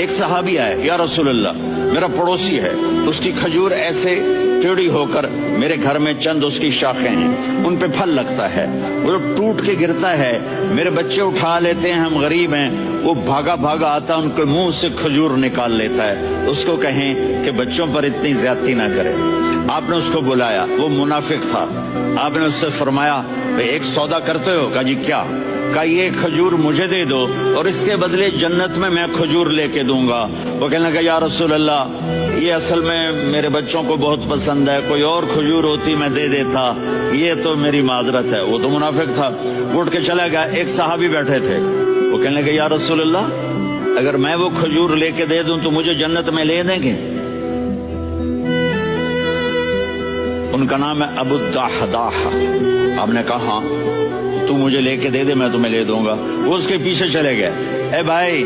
ایک صحابی آئے, یا رسول اللہ میرا پڑوسی ہے, اس کی کھجور ایسے ٹیڑھی ہو کر میرے گھر میں چند اس کی شاخیں ہیں, ان پہ پھل لگتا ہے, وہ ٹوٹ کے گرتا ہے, میرے بچے اٹھا لیتے ہیں, ہم غریب ہیں, وہ بھاگا بھاگا آتا ان کے منہ سے کھجور نکال لیتا ہے, اس کو کہیں کہ بچوں پر اتنی زیادتی نہ کرے. آپ نے اس کو بلایا, وہ منافق تھا, آپ نے اس سے فرمایا ایک سودا کرتے ہو؟ کہا جی کیا؟ کہا یہ کھجور مجھے دے دو اور اس کے بدلے جنت میں کھجور لے کے دوں گا. وہ کہنے لگا یا رسول اللہ یہ اصل میں میرے بچوں کو بہت پسند ہے, کوئی اور کھجور ہوتی میں دے دیتا, یہ تو میری معذرت ہے. وہ تو منافق تھا, اٹھ کے چلا گیا. ایک صحابی بیٹھے تھے, وہ کہنے لگے یا رسول اللہ اگر میں وہ کھجور لے کے دے دوں تو مجھے جنت میں لے دیں گے؟ ان کا نام ہے ابو الدحداح. آپ نے کہا ہاں تو مجھے لے کے دے دے, میں تمہیں لے دوں گا. وہ اس کے پیچھے چلے گئے. اے بھائی